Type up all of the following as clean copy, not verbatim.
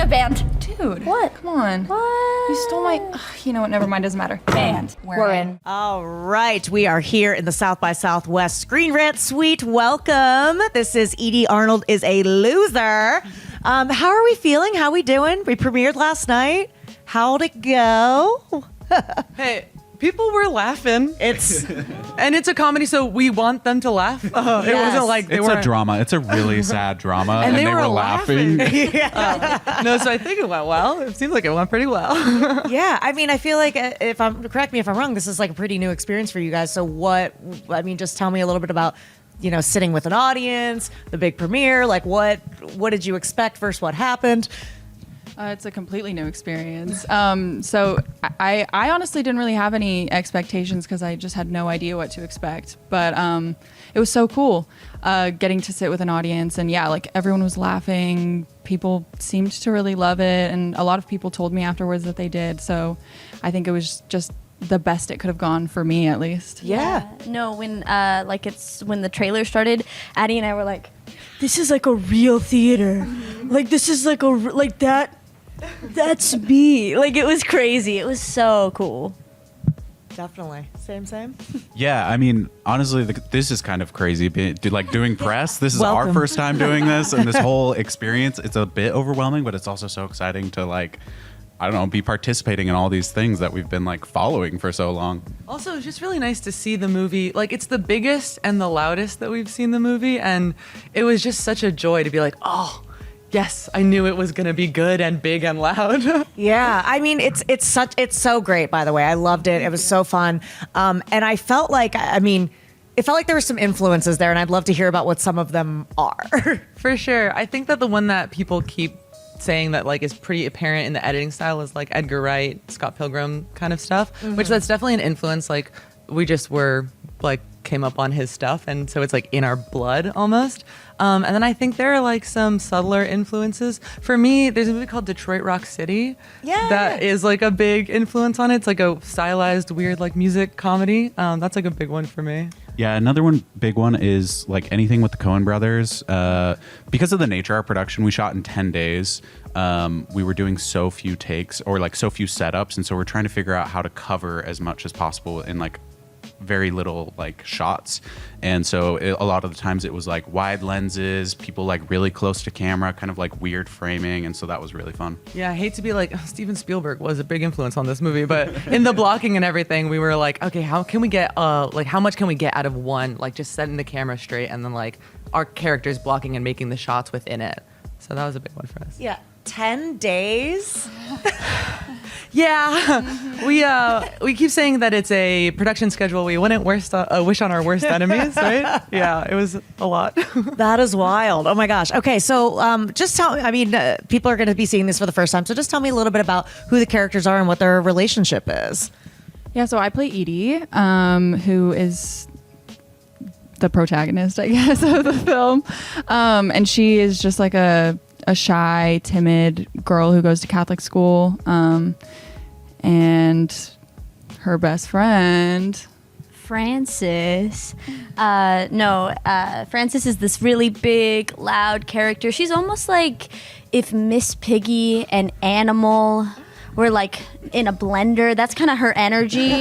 a band. Dude. What? Come on. What? You stole my... Ugh, you know what? Never mind. Doesn't matter. Band. We're in. All right. We are here in the South by Southwest ScreenRant Suite. Welcome. This is Edie Arnold is a Loser. How are we feeling? How we doing? We premiered last night. How'd it go? Hey, people were laughing. And it's a comedy, so we want them to laugh. It wasn't like they It's were a drama. It's a really sad drama, and they were laughing. No, so I think it went well. It seems like it went pretty well. Yeah, I mean, I feel like correct me if I'm wrong, this is like a pretty new experience for you guys. So just tell me a little bit about, sitting with an audience, the big premiere. Like, what did you expect versus what happened? It's a completely new experience. So I honestly didn't really have any expectations because I just had no idea what to expect. But it was so cool getting to sit with an audience. And yeah, like everyone was laughing. People seemed to really love it. And a lot of people told me afterwards that they did. So I think it was just the best it could have gone for me, at least. Yeah. No, when when the trailer started, Addie and I were like, this is like a real theater. Like this is like that's me. Like it was crazy. It was so cool. Definitely. Same. Yeah, I mean, honestly, this is kind of crazy. Doing press, this is our first time doing this, and this whole experience, it's a bit overwhelming, but it's also so exciting to be participating in all these things that we've been following for so long. Also, it's just really nice to see the movie. It's the biggest and the loudest that we've seen the movie, and it was just such a joy to be like, oh, yes, I knew it was going to be good and big and loud. Yeah, I mean, it's so great, by the way. I loved it. It was so fun. And I felt like, it felt like there were some influences there, and I'd love to hear about what some of them are. For sure. I think that the one that people keep saying that is pretty apparent in the editing style is Edgar Wright, Scott Pilgrim kind of stuff, which that's definitely an influence. We just came up on his stuff, and so it's in our blood almost. And then I think there are some subtler influences. For me, there's a movie called Detroit Rock City. Yeah. That is a big influence on it. It's a stylized, weird music comedy. That's a big one for me. Yeah, another big one is anything with the Coen brothers. Because of the nature of our production, we shot in 10 days. We were doing so few takes or so few setups, and so we're trying to figure out how to cover as much as possible in very little shots. And so a lot of the times it was wide lenses, people really close to camera, kind of weird framing, and so that was really fun. Yeah, I hate to be Steven Spielberg was a big influence on this movie, but in the blocking and everything, we were okay, how can we get how much can we get out of one, just setting the camera straight and then our characters blocking and making the shots within it. So that was a big one for us. Yeah. 10 days? Yeah. We keep saying that it's a production schedule we wouldn't wish on our worst enemies, right? Yeah, it was a lot. That is wild. Oh my gosh. Okay, so just tell me, people are going to be seeing this for the first time, so just tell me a little bit about who the characters are and what their relationship is. Yeah, so I play Edie, who is the protagonist, I guess, of the film. And she is just a shy, timid girl who goes to Catholic school. And her best friend, Frances. Frances is this really big, loud character. She's almost like if Miss Piggy and Animal were in a blender. That's kind of her energy.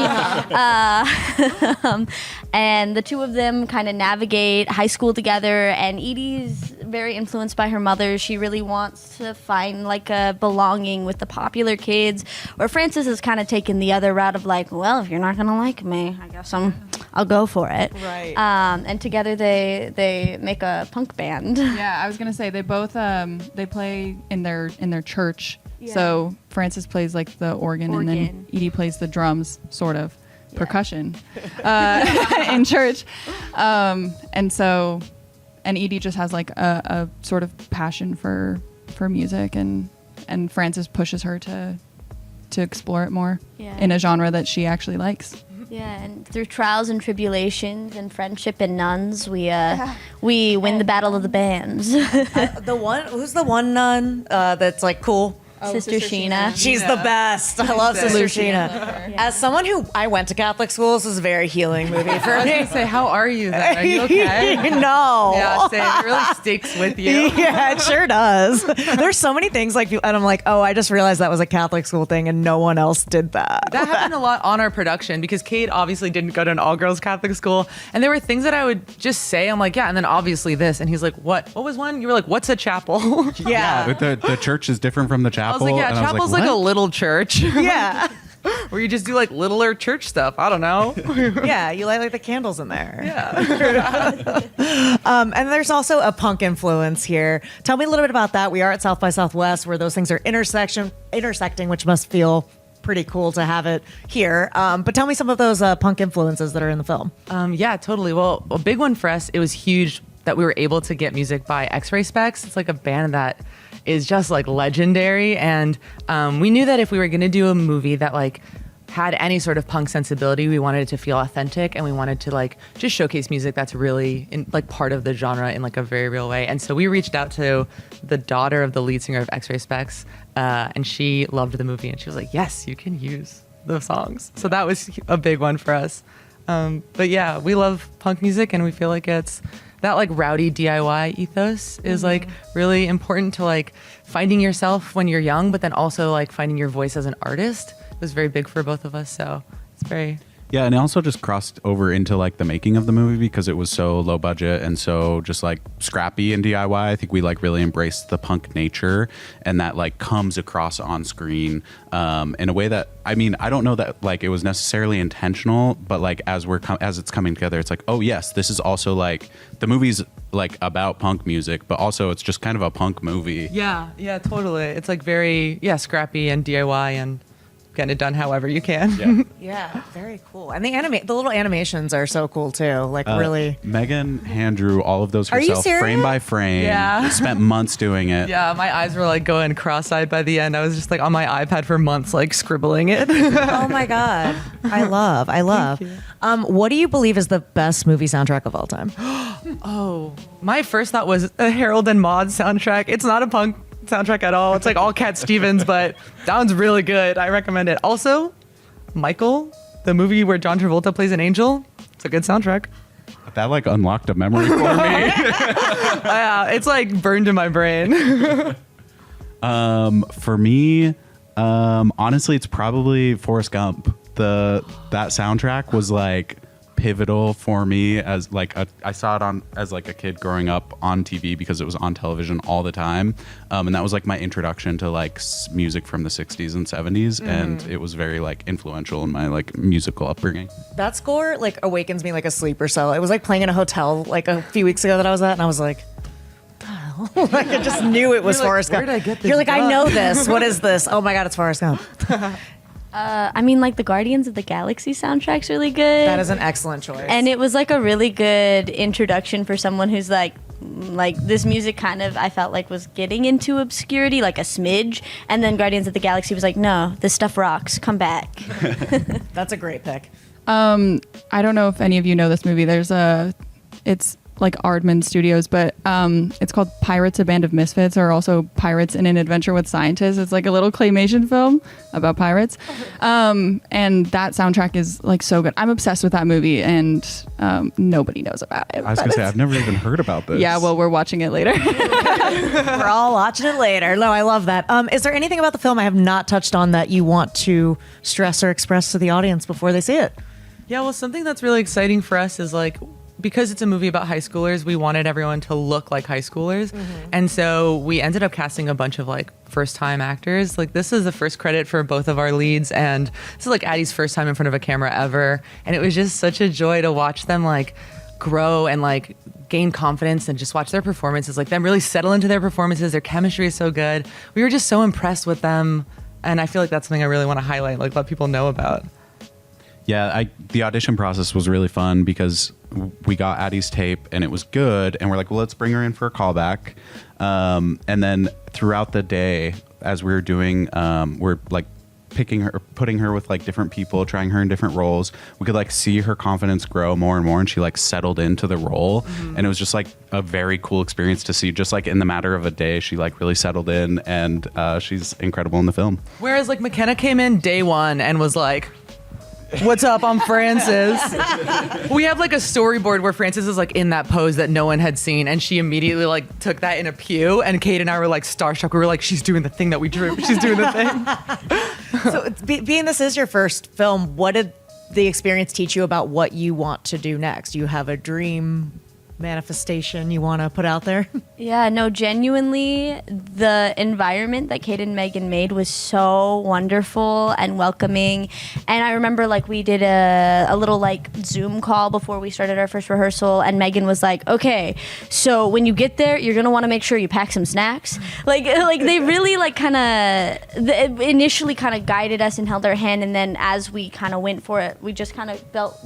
And the two of them kind of navigate high school together, and Edie's very influenced by her mother. She really wants to find a belonging with the popular kids, where Frances is kind of taking the other route of well, if you're not gonna like me, I guess I'll go for it. Right. And together they make a punk band. Yeah, I was gonna say they both they play in their church. Yeah. So Frances plays the organ, and then Edie plays the drums, sort of percussion in church. And Edie just has a sort of passion for music, and Frances pushes her to explore it more in a genre that she actually likes. Yeah, and through trials and tribulations and friendship and nuns, we win the battle of the bands. Who's the one nun that's cool? Sister Sheena. She's the best. I love Sister Sheena. Sheena. As someone who I went to Catholic school, this is a very healing movie for I was me. gonna say, how are you then? Are you okay? No. Yeah, same. It really sticks with you. Yeah, it sure does. There's so many things like, and I'm like, oh, I just realized that was a Catholic school thing, and no one else did that. That happened a lot on our production because Kade obviously didn't go to an all-girls Catholic school, and there were things that I would just say. I'm like, yeah, and then obviously this, and he's like, what? What was one? You were like, what's a chapel? Yeah. The church is different from the I chapel. was like, yeah, and I was chapel's like a what? little church Yeah. where you just do like littler church stuff. I don't know. Yeah, you light like the candles in there. Yeah. And there's also a punk influence here. Tell me a little bit about that. We are at South by Southwest where those things are intersecting, which must feel pretty cool to have it here. But tell me some of those punk influences that are in the film. Yeah, totally. Well, a big one for us, it was huge that we were able to get music by X-Ray Specs. It's like a band that is just like legendary. And we knew that if we were going to do a movie that like had any sort of punk sensibility, we wanted it to feel authentic, and we wanted to like just showcase music that's really like part of the genre in like a very real way. And so we reached out to the daughter of the lead singer of X-Ray Specs, and she loved the movie, and she was like, yes, you can use the songs. So that was a big one for us. But yeah, we love punk music, and we feel like it's that like rowdy DIY ethos is like really important to like finding yourself when you're young, but then also like finding your voice as an artist was very big for both of us. So it's very... Yeah, and it also just crossed over into like the making of the movie because it was so low budget and so just like scrappy and DIY. I think we like really embraced the punk nature, and that like comes across on screen in a way that, I mean, I don't know that like it was necessarily intentional, but like as it's coming together, it's like, oh yes, this is also like the movie's like about punk music, but also it's just kind of a punk movie. Yeah, totally. It's like very scrappy and DIY and getting it done however you can. Yeah. Yeah, very cool. And the little animations are so cool too. Like really. Megan hand drew all of those Are you herself, serious? frame by frame. Yeah. Spent months doing it. Yeah, my eyes were like going cross-eyed by the end. I was just like on my iPad for months, like scribbling it. Oh my God. I love. What do you believe is the best movie soundtrack of all time? My first thought was a Harold and Maude soundtrack. It's not a punk soundtrack at all. It's like all Cat Stevens, but that one's really good. I recommend it. Also, Michael, the movie where John Travolta plays an angel. It's a good soundtrack. That like unlocked a memory for me. Yeah, it's like burned in my brain. For me, honestly, it's probably Forrest Gump. That soundtrack was like pivotal for me as like I saw it as like a kid growing up on TV because it was on television all the time, and that was like my introduction to like music from the 60s and 70s, and it was very like influential in my like musical upbringing. That score like awakens me like a sleeper cell. It was like playing in a hotel like a few weeks ago that I was at, and I was like, like I just knew it was You're like, Forrest Gump. where did I get this You're like, I gun? know this. What is this? Oh my God, it's Forrest Gump. I mean, like the Guardians of the Galaxy soundtrack's really good. That is an excellent choice. And it was like a really good introduction for someone who's like this music kind of, I felt like was getting into obscurity, like a smidge. And then Guardians of the Galaxy was like, no, this stuff rocks. Come back. That's a great pick. I don't know if any of you know this movie. It's like Aardman Studios, but it's called Pirates, a Band of Misfits, or also Pirates in an Adventure with Scientists. It's like a little claymation film about pirates. And that soundtrack is like so good. I'm obsessed with that movie, and nobody knows about it. I was gonna say I've never even heard about this. Yeah, well, we're watching it later. We're all watching it later. No, I love that. Is there anything about the film I have not touched on that you want to stress or express to the audience before they see it? Yeah, well, something that's really exciting for us is like, because it's a movie about high schoolers, we wanted everyone to look like high schoolers. And so we ended up casting a bunch of like first time actors. Like this is the first credit for both of our leads, and this is like Addie's first time in front of a camera ever. And it was just such a joy to watch them like grow and like gain confidence and just watch their performances, like them really settle into their performances. Their chemistry is so good. We were just so impressed with them. And I feel like that's something I really want to highlight, like let people know about. Yeah, the audition process was really fun because we got Addie's tape and it was good, and we're like, well, let's bring her in for a callback. And then throughout the day, as we were doing, we're like putting her with like different people, trying her in different roles, we could like see her confidence grow more and more, and she like settled into the role. And it was just like a very cool experience to see, just like in the matter of a day, she like really settled in, and she's incredible in the film. Whereas like McKenna came in day one and was like, what's up, I'm Francis. We have like a storyboard where Francis is like in that pose that no one had seen, and she immediately like took that in a pew, and Kade and I were like starstruck. We were like, she's doing the thing that we drew. She's doing the thing. So, being this is your first film, what did the experience teach you about what you want to do next? Do you have a dream manifestation you want to put out there? Yeah, no, genuinely, the environment that Kade and Megan made was so wonderful and welcoming. And I remember like we did a little like Zoom call before we started our first rehearsal, and Megan was like, okay, so when you get there, you're gonna want to make sure you pack some snacks. Like they really like kind of initially kind of guided us and held our hand, and then as we kind of went for it, we just kind of built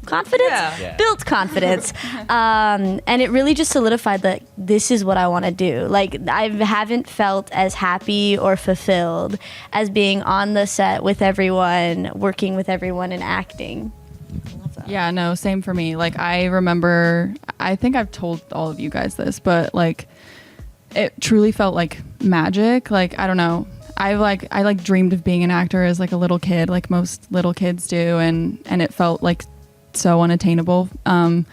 confidence. Yeah. Built confidence. And it really just solidified that this is what I want to do. Like, I haven't felt as happy or fulfilled as being on the set with everyone, working with everyone, and acting. Yeah, no, same for me. Like, I remember, I think I've told all of you guys this, but like, it truly felt like magic. Like, I don't know. I dreamed of being an actor as like a little kid, like most little kids do, and it felt like so unattainable. And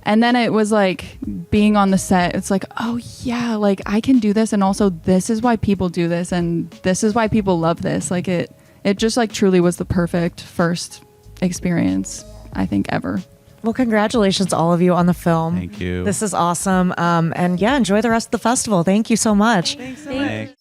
then it was like being on the set, it's like, oh yeah, like I can do this, and also this is why people do this, and this is why people love this. Like it just like truly was the perfect first experience, I think, ever. Well, congratulations all of you on the film. Thank you. This is awesome. And yeah, enjoy the rest of the festival. Thank you so much. Thanks.